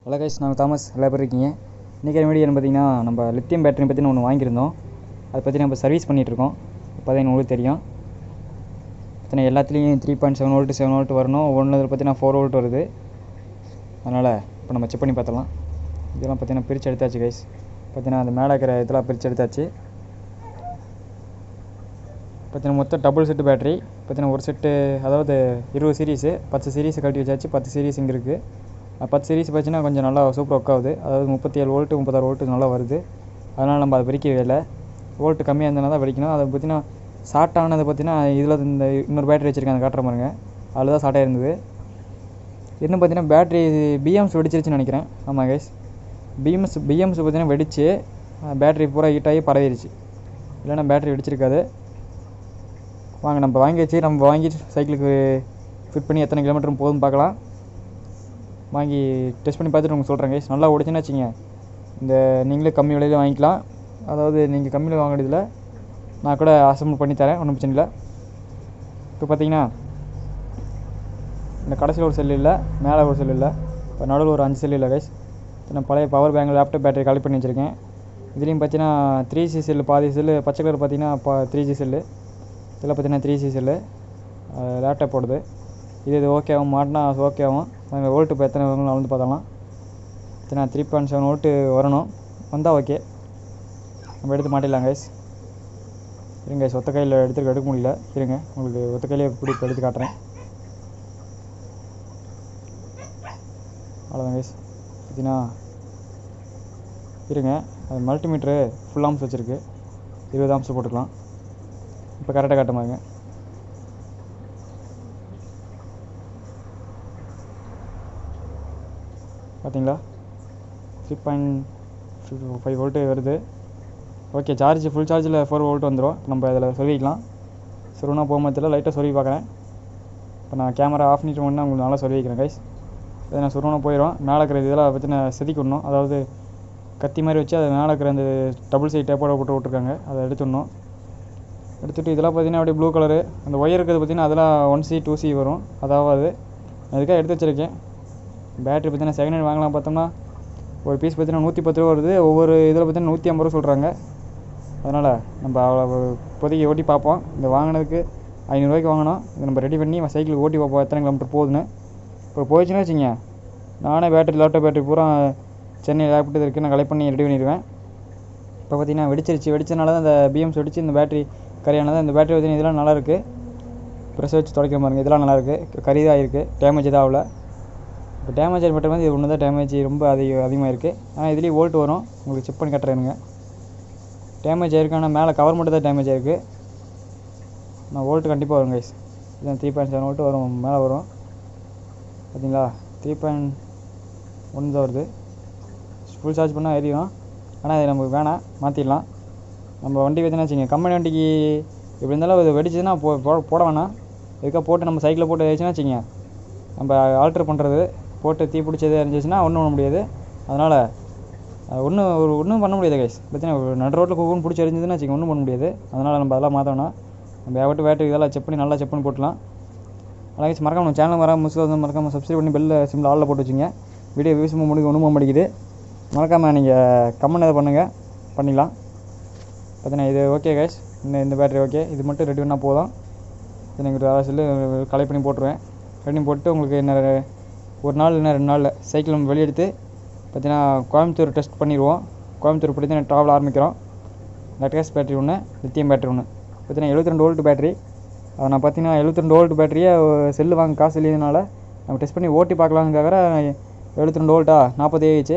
Hello guys, நான் Thomas. எல்லா பேர் இருக்கீங்க. இன்றைக்கி வீடியோ பார்த்தீங்கன்னா நம்ம லித்தியம் பேட்டரி பற்றி ஒன்று வாங்கியிருந்தோம். அதை பற்றி நம்ம சர்வீஸ் பண்ணிகிட்ருக்கோம். இப்போ தான் உங்களுக்கு தெரியும். பார்த்தீங்கன்னா எல்லாத்துலேயும் 3.7 வோல்ட் 7 வோல்ட் வரணும். ஒன்று பார்த்தீங்கன்னா 4 வோல்ட் வருது. அதனால் இப்போ நம்ம செக் பண்ணி பார்த்தலாம். இதெல்லாம் பார்த்தீங்கன்னா பிரித்து எடுத்தாச்சு கைஸ். பார்த்தீங்கன்னா அந்த மேலே இருக்கிற இதெல்லாம் பிரித்து எடுத்தாச்சு. பார்த்தீங்கன்னா மொத்தம் டபுள் செட்டு பேட்டரி. பார்த்தீங்கன்னா ஒரு செட்டு, அதாவது 20 சீரீஸு 10 சீரீஸை கழட்டி வச்சாச்சு. 10 சீரீஸ் இங்கே இருக்குது. 10 சீரீஸ் பார்த்தீங்கன்னா கொஞ்சம் நல்லா சூப்பர் ஒர்க் ஆகுது. அதாவது 37 வோல்ட்டு 36 வோல்ட்டு நல்லா வருது. அதனால் நம்ம அதை வெடிக்கவே இல்லை. வோல்ட்டு கம்மியாக இருந்ததுனால தான் வெடிக்கணும். அதை பார்த்தீங்கன்னா ஷார்ட் ஆனது பார்த்தீங்கன்னா இதில் இந்த இன்னொரு பேட்டரி வச்சுருக்கேன், அதை காட்டுற பாருங்க. அதில் தான் ஷார்ட்டாக இருந்தது. இன்னும் பார்த்தீங்கன்னா பேட்டரி பிஎம்ஸ் வெடிச்சிருச்சுன்னு நினைக்கிறேன். ஆமாம் கைஸ், பிஎம்ஸ் பார்த்தீங்கன்னா வெடிச்சு பேட்டரி பூரா ஹீட் ஆகி பரவிடுச்சு. இல்லைன்னா பேட்டரி வெடிச்சிருக்காது. வாங்க நம்ம வாங்கி சைக்கிளுக்கு ஃபிட் பண்ணி எத்தனை கிலோமீட்டர் போகுதுன்னு பார்க்கலாம். வாங்கி டெஸ்ட் பண்ணி பார்த்துட்டு உங்களுக்கு சொல்கிறேன் கைஸ். நல்லா ஓடிச்சுன்னு வச்சுங்க, இந்த நீங்களே கம்மி விலையில் வாங்கிக்கலாம். அதாவது நீங்கள் கம்மியில் வாங்குறதில்ல, நான் கூட அசம்பிள் பண்ணி தரேன், ஒன்றும் பிரச்சனை இல்லை. இப்போ பார்த்தீங்கன்னா இந்த கடைசியில் ஒரு செல்லு இல்லை, மேலே ஒரு செல்லு இல்லை, இப்போ நடுவில் ஒரு 5 செல்லு இல்லை கைஸ். நான் பழைய power bank laptop battery collect பண்ணி வச்சுருக்கேன். இதுலேயும் பார்த்தீங்கன்னா 3G செல்லு, பாதி செல்லு பச்சை கலர் பார்த்தீங்கன்னா 3G செல்லு, இதில் பார்த்தீங்கன்னா 3G செல்லு லேப்டாப் போடுது. இது ஓகே ஆகும், மாட்டினா ஓகே ஆகும். நாங்கள் வோல்ட்டு இப்போ எத்தனை வரணும் வந்து பார்த்தலாம். பார்த்தீங்கன்னா 3.7 வோல்ட்டு வரணும். வந்தால் ஓகே, நம்ம எடுத்து மாட்டிடலாம் கைஸ். இருங்க கைஸ், ஒத்த கையில் எடுக்க முடியல. இருங்க, உங்களுக்கு ஒத்த கையிலே எப்படி இப்போ எடுத்து காட்டுறேன். அவ்வளோதான் கைஸ். பார்த்தீங்கன்னா இருங்க, அது மல்டிமீட்ரு ஃபுல் ஆம்ஸ் வச்சுருக்கு. 20 ஆம்ஸ் போட்டுக்கலாம். இப்போ கரெக்டாக காட்ட மாதிரிங்க. பார்த்தீங்களா, 3.5 வோல்ட்டு வருது. ஓகே, ஃபுல் சார்ஜில் 4 வோல்ட் வந்துடும். நம்ம இதில் சொல்லிக்கலாம். சொருனா போகும்போதில் லைட்டாக சொல்லி பார்க்குறேன். இப்போ நான் கேமரா ஆஃப் பண்ணிட்டு முன்னே உங்களுக்கு நல்லா சொல்லி வைக்கிறேன் கைஸ். இதை நான் சொருனா போயிடும். மேலே இருக்கிற இதெல்லாம் பற்றி நான் செதுக்கிடணும். அதாவது கத்தி மாதிரி வச்சு அதை மேலே இருக்கிற அந்த டபுள் சைட் டேப்போட போட்டு விட்ருக்காங்க, அதை எடுத்துடணும். எடுத்துகிட்டு இதெல்லாம் பார்த்தீங்கன்னா அப்படியே ப்ளூ கலரு, அந்த ஒயர் இருக்கிறது பார்த்தீங்கன்னா அதெல்லாம் 1C 2C வரும். அதாவது அதுக்காக எடுத்து வச்சுருக்கேன். பேட்டரி பார்த்தீங்கன்னா செகண்ட் ஹேண்ட் வாங்கலாம் பார்த்தோம்னா ஒரு பீஸ் பார்த்தீங்கன்னா 110 ரூபா வருது. ஒவ்வொரு இதில் பார்த்தீங்கன்னா 150 ரூபா சொல்கிறாங்க. அதனால் நம்ம அவ்வளோ இப்போதைக்கு ஓட்டி பார்ப்போம். இந்த வாங்கினதுக்கு 500 ரூபாய்க்கு வாங்கினோம். இதை நம்ம ரெடி பண்ணி சைக்கிளுக்கு ஓட்டி பார்ப்போம் எத்தனை கிலோமீட்டர் போகுதுன்னு. இப்போ போயிடுச்சுன்னா வச்சுங்க, நானே லேப்டாப் பேட்டரி பூரா சென்னை லேப்டாப் இருக்குது, நான் கலெக்ட் பண்ணி ரெடி பண்ணிடுவேன். இப்போ பார்த்தீங்கன்னா வெடிச்சனால தான் இந்த பிஎம்ஸ் வெடிச்சு இந்த பேட்டரி கரியானது. இந்த பேட்டரி பார்த்தீங்கன்னா இதெல்லாம் நல்லாயிருக்கு. ப்ரெஸ் வச்சு துடைக்கிற பாருங்க, இதெல்லாம் நல்லாயிருக்கு. கறி தான் இருக்குது, டேமேஜ் தான் ஆகல. இப்போ டேமேஜ் ஏற்பட்ட மாதிரி இது ஒன்று தான் டேமேஜ் ரொம்ப அதிகமாக இருக்குது. ஆனால் இதுலேயும் வோல்ட் வரும், உங்களுக்கு செக் பண்ணி கட்டுறேனுங்க. டேமேஜ் ஆயிருக்கு, ஆனால் மேலே கவர் மட்டும் தான் டேமேஜ் ஆயிருக்கு. நான் வோல்ட்டு கண்டிப்பாக வரும் கைஸ். இதுதான் 3.7 வோல்ட்டு வரும், மேலே வரும். பார்த்தீங்களா, 3.1 தான் வருது. ஃபுல் சார்ஜ் பண்ணால் எரியும். ஆனால் இது நமக்கு வேணாம், மாற்றிடலாம். நம்ம வண்டி பார்த்தீங்கன்னா வச்சுங்க, கம்பெனி வண்டிக்கு எப்படி இருந்தாலும் இது வெடிச்சதுன்னா போட வேணாம். இதுக்காக போட்டு நம்ம சைக்கிளில் போட்டு வச்சுன்னா வச்சுங்க, நம்ம ஆல்ட்ரு பண்ணுறது போட்டு தீ பிடிச்சது இருந்துச்சுன்னா ஒன்றும் பண்ண முடியாது. அதனால் ஒன்றும் பண்ண முடியாது கைஸ். பார்த்தீங்கன்னா நடு ரோட்டில் கூகுன்னு பிடிச்சி எரிஞ்சதுன்னா வச்சுங்க, ஒன்றும் பண்ண முடியாது. அதனால் நம்ம அதெல்லாம் மாற்றணும். நம்ம ஏகப்பட்ட பேட்டரி இதெல்லாம் நல்லா செக் பண்ணி போட்டுலாம். அதனால் கைஸ், மறக்காம நம்ம சேனல் மறக்காமல் சப்ஸ்கிரைப் பண்ணி பெல் சிம்பிள் ஆளில் போட்டு வச்சுங்க. வீடியோ வியூஸ் ஒன்றும் போக மாட்டேங்குது. மறக்காமல் நீங்கள் கமெண்ட் எதை பண்ணிக்கலாம். பார்த்தீங்கன்னா இது ஓகே கைஸ், இந்த பேட்டரி ஓகே. இது மட்டும் ரெடி பண்ணால் போதும். எனக்கு ஒரு செல்லு கலெக்ட் பண்ணி போட்டுருவேன். ரெடி போட்டு உங்களுக்கு என்ன ஒரு நாள் இல்லை 2 நாளில் சைக்கிள் நம்ம வெளியெடுத்து பார்த்தீங்கன்னா கோயம்புத்தூர் டெஸ்ட் பண்ணிடுவோம். கோயம்புத்தூர் படி தான் ட்ராவல் ஆரம்பிக்கிறோம். லெட்காஸ் பேட்டரி ஒன்று, லித்தியம் பேட்டரி ஒன்று. பார்த்தீங்கன்னா 72 வோல்ட் பேட்டரி. அதை நான் பார்த்தீங்கன்னா 72 வோல்ட் பேட்டரியை செல்லு வாங்க காசு இல்லைனால நம்ம டெஸ்ட் பண்ணி ஓட்டி பார்க்கலாங்காக 72 வோல்ட்டா 40 AH.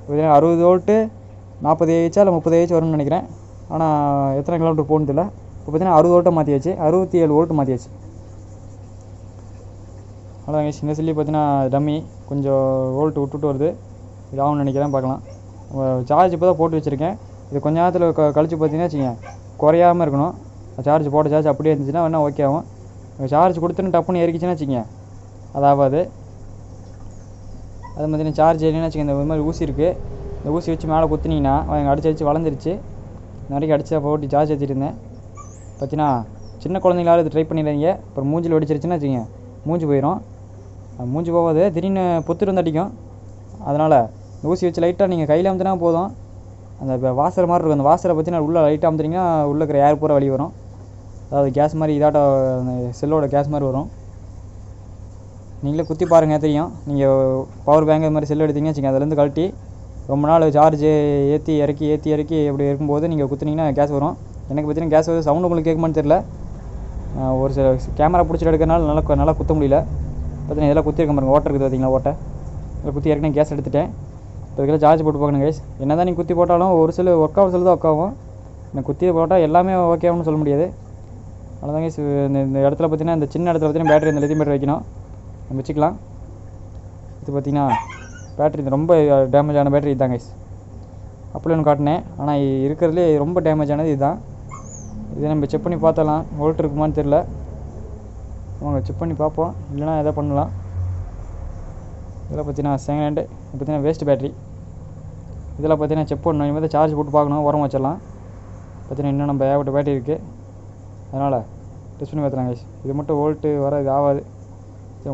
பார்த்தீங்கன்னா 60 வோல்ட்டு 40 AH இல்லை 30 AH வரும்னு நினைக்கிறேன். ஆனால் எத்தனை கிலோமீட்டர் போகணுன்னு தெரியல. இப்போ பார்த்தீங்கன்னா 60 வோல்ட்டை மாற்றியாச்சு, 67 வோல்ட்டு மாற்றியாச்சு. அவ்வளோதாங்க. இந்த செல்லி பார்த்தீங்கன்னா டம்மி, கொஞ்சம் வோல்ட்டு விட்டுட்டு வருது. இது ஆகும்னு நினைக்கிறேன், பார்க்கலாம். சார்ஜ் இப்போ தான் போட்டு வச்சுருக்கேன். இது கொஞ்ச நேரத்தில் கழிச்சு பார்த்தீங்கன்னா வச்சுங்க, குறையாமல் இருக்கணும். சார்ஜ் அப்படியே இருந்துச்சுன்னா வேணால் ஓகே ஆகும். சார்ஜ் கொடுத்துன்னு டப்புன்னு எரிக்கிச்சுன்னா வச்சுங்க, அதாவது அது பார்த்தீங்கன்னா சார்ஜ் ஏறினா வச்சுங்க, இந்த மாதிரி ஊசி இருக்குது, இந்த ஊசி வச்சு மேலே குத்துனீங்கன்னா அடிச்சு வளர்ந்துருச்சு. இந்த வரைக்கும் அடிச்சு போட்டு சார்ஜ் ஏற்றிட்டு இருந்தேன். பார்த்தீங்கன்னா சின்ன குழந்தைங்களாவது இது ட்ரை பண்ணிடுறீங்க. அப்புறம் மூஞ்சில் வெடிச்சிருச்சுன்னா வச்சுங்க, மூஞ்சி போயிடும். மூஞ்சி போகாது, திடீர்னு புத்துட்டு வந்து அடிக்கும். அதனால் ஊசி வச்சு லைட்டாக நீங்கள் கையில் அமுத்தினா போதும். அந்த வாசர் மாதிரி இருக்கும், அந்த வாசரை பார்த்தீங்கன்னா உள்ளே லைட்டாக அமுத்துனீங்கன்னா உள்ளே இருக்கிற ஏர் பூரா வெளியே வரும். அதாவது கேஸ் மாதிரி இதாட்ட அந்த செல்லோட கேஸ் மாதிரி வரும். நீங்களே குத்தி பாருங்கள் தெரியும். நீங்கள் பவர் பேங்க் இது மாதிரி செல் எடுத்தீங்கன்னு வச்சுக்கோங்க, அதுலேருந்து கழட்டி ரொம்ப நாள் சார்ஜ் ஏற்றி இறக்கி அப்படி இருக்கும்போது நீங்கள் குத்துனீங்கன்னா கேஸ் வரும். எனக்கு பார்த்தீங்கன்னா கேஸ் வந்து சவுண்டு உங்களுக்கு கேட்குமான்னு தெரியல. ஒரு சில கேமரா பிடிச்சிட்டு எடுக்கிறனால நல்லா குத்த முடியல. பார்த்தீங்கன்னா இதெல்லாம் குத்திருக்க பாருங்க, ஓட்டை இருக்குது பார்த்தீங்களா, ஓட்டை இதில் குத்தி ஏற்கனவே கேஸ் எடுத்துட்டேன். இப்போ இதுக்கெல்லாம் சார்ஜ் போட்டு பார்க்கணும் கைஸ். என்ன தான் நீங்கள் குத்தி போட்டாலும் ஒரு சில ஒர்க் ஆகும், சில தான் ஒர்க் ஆகும். எனக்கு குத்தி போட்டால் எல்லாமே ஓகே ஆகும்னு சொல்ல முடியாது. அவ்வளோதான் கைஸ். இந்த இடத்துல பார்த்தீங்கன்னா இந்த சின்ன இடத்துல பார்த்தீங்கன்னா பேட்டரி, இந்த லித்தியம் பேட்டரி வைக்கணும், நம்ம வச்சுக்கலாம். இது பார்த்தீங்கன்னா பேட்டரி ரொம்ப டேமேஜ் ஆன பேட்டரி இதுதான் கைஸ். அப்படி ஒன்று காட்டினேன், ஆனால் இருக்கிறதுலே ரொம்ப டேமேஜ் ஆனது இதுதான். இதை நம்ம செக் பண்ணி பார்த்தலாம், வோல்ட் இருக்குமான்னு தெரில. வாங்க செக் பண்ணி பார்ப்போம், இல்லைனா எதை பண்ணலாம். இதில் பார்த்தீங்கன்னா செகண்ட் ஹேண்டு, பார்த்தீங்கன்னா வேஸ்ட் பேட்டரி. இதில் பார்த்தீங்கன்னா செக் பண்ணணும், இனிமேல் சார்ஜ் போட்டு பார்க்கணும், உரம் வச்சிடலாம். பார்த்தீங்கன்னா இன்னும் நம்ம ஏகப்பட்ட பேட்டரி இருக்குது, அதனால் டெஸ்ட் பண்ணி பார்த்துலாம் கைஸ். இது மட்டும் வோல்ட்டு வர இது ஆகாது.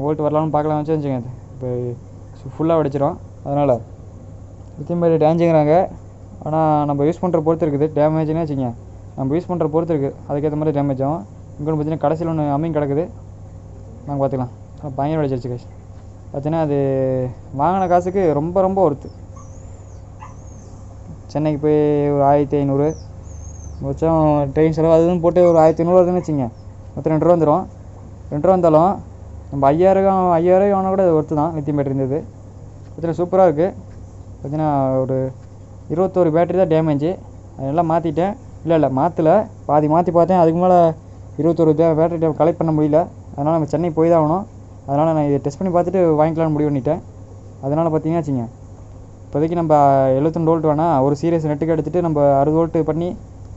வோல்ட்டு வரலாம்னு பார்க்கலாம் வச்சுக்கோங்க. இப்போ ஃபுல்லாக வெடிச்சிடும். அதனால் லித்தியம் பேட்டரி டேமேஜுங்கிறாங்க, ஆனால் நம்ம யூஸ் பண்ணுற பொறுத்து இருக்குது. டேமேஜ்னே வச்சுக்கோங்க, நம்ம யூஸ் பண்ணுற பொறுத்து இருக்குது, அதுக்கேற்ற மாதிரி டேமேஜ் ஆகும். இங்கே பார்த்தீங்கன்னா கடைசியில் ஒன்று அம்மிங் கிடக்குது, நாங்கள் பார்த்துக்கலாம். பயங்கர வெடிச்சிருச்சு கைஸ். பார்த்தீங்கன்னா அது வாங்கின காசுக்கு ரொம்ப ஒர்த்து. சென்னைக்கு போய் ஒரு 1500 மிச்சம் ட்ரெயின் செலவு அதுன்னு போட்டு ஒரு 1500 வருதுன்னு வச்சுங்க, மொத்தம் 2 ரூபா வந்துடும். 2 ரூபா இருந்தாலும் நம்ம 5000 ஆனால் கூட ஒர்த்து தான். லித்தியம் பேட்டரி இருந்தது பார்த்தீங்கன்னா சூப்பராக இருக்குது. பார்த்தீங்கன்னா ஒரு 21 பேட்டரி தான் டேமேஜு, அதெல்லாம் மாற்றிட்டேன். இல்லை மாற்றலை, பாதி மாற்றி பார்த்தேன். அதுக்கு மேலே 21 பேட்டரி கலெக்ட் பண்ண முடியல. அதனால் நம்ம சென்னை போய் தான் ஆகணும். அதனால் நான் இதை டெஸ்ட் பண்ணி பார்த்துட்டு வாங்கிக்கலாம்னு முடிவு பண்ணிட்டேன். அதனால் பார்த்தீங்கன்னா வச்சுங்க, இப்போதைக்கு நம்ம 72 வோல்ட் வேணால் ஒரு சீரியஸ் நெட்டுக்கு எடுத்துகிட்டு நம்ம 60 வோல்ட்டு பண்ணி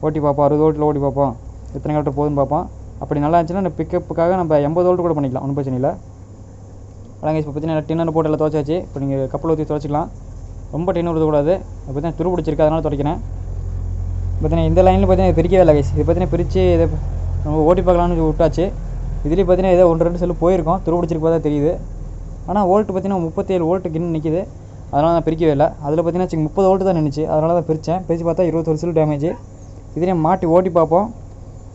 ஓட்டி பார்ப்போம். 60 வோல்ட்டில் ஓட்டி பார்ப்போம், எத்தனை கிலோமீட்டர் போகுதுன்னு பார்ப்போம். அப்படி நல்லா இருந்துச்சுன்னா இந்த பிக்கப்புக்காக நம்ம 80 வோல்ட் கூட பண்ணிக்கலாம், ஒன்றும் பிரச்சனை இல்லை. அதாங்க இப்போ பார்த்தீங்கன்னா டின்னர் போட்டு எல்லாம் துவைச்சாச்சு. இப்போ நீங்கள் கப்பில் ஊற்றி துவைச்சிக்கலாம். ரொம்ப டின்னர் ஊற்றக்கூடாது, இப்போ பார்த்தீங்கன்னா துரு பிடிச்சிருக்கு, அதனால் துவைக்கிறேன். பார்த்தீங்கன்னா இந்த லைனில் பார்த்தீங்கன்னா பிரிக்கவே இல்லை கைஸ். இது பார்த்தீங்கன்னா பிரித்து இதை நம்ம ஓட்டி பார்க்கலான்னு விட்டாச்சு. இதுலேயும் பார்த்தீங்கன்னா ஏதோ 1-2 செல்லு போயிருக்கோம், துரு பிடிச்சிருக்கு பார்த்தா தெரியுது. ஆனால் வோல்ட்டு பார்த்தீங்கன்னா 37 வோல்ட்டுக்கு இன்னும் நிற்கிது, அதனால் நான் பிரிக்கவே இல்லை. அதில் பார்த்தீங்கன்னா 30 வோல்ட்டு தான் நின்றுச்சு, அதனால தான் பிரித்து பார்த்தா 21 செல்லு டேமேஜ். இதையும் மாட்டி ஓட்டி பார்ப்போம்.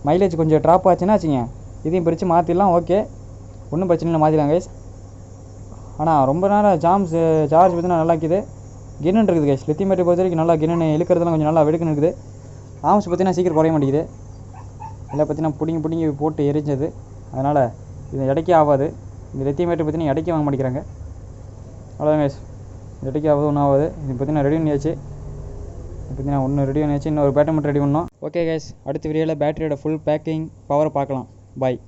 மைலேஜ் கொஞ்சம் ட்ராப் ஆச்சுன்னா வச்சுங்க, இதையும் பிரித்து மாற்றிடலாம். ஓகே, ஒன்றும் பிரச்சனை இல்லை, மாற்றிடலாம் கைஸ். ஆனால் ரொம்ப நேரம் சார்ஜ் பார்த்தீங்கன்னா நல்லா இருக்குது. கின்னு இருக்குது கைஸ். லித்தியம் பேட்டரி பொறுத்த வரைக்கும் நல்லா கின்னு இழுக்கிறதுலாம் கொஞ்சம் நல்லா வெடுக்குன்னு இருக்குது. ஆம்ஸ் பார்த்தீங்கன்னா சீக்கிரம் குறைய மாட்டேங்குது. எல்லாம் பார்த்தீங்கன்னா பிடிங்கி போட்டு எரிஞ்சது, அதனால் இது எடைக்கே ஆகாது. இந்த லித்தியம் பேட்டரி பார்த்தீங்கன்னா எடைக்கே வாங்க மாட்டேங்கிறாங்க. அவ்வளோதான் கைஸ், எடைக்கே ஆகாது, ஒன்றும் ஆகாது. இது பார்த்தீங்கன்னா ரெடி பண்ணியாச்சு. பார்த்தீங்கன்னா ஒன்று ரெடி பண்ணியாச்சு, இன்னொரு பேட்டரி மட்டும் ரெடி பண்ணோம். ஓகே கைஸ், அடுத்த வீடியோவில் பேட்டரியோட ஃபுல் பேக்கிங் பவரை பார்க்கலாம். பாய்.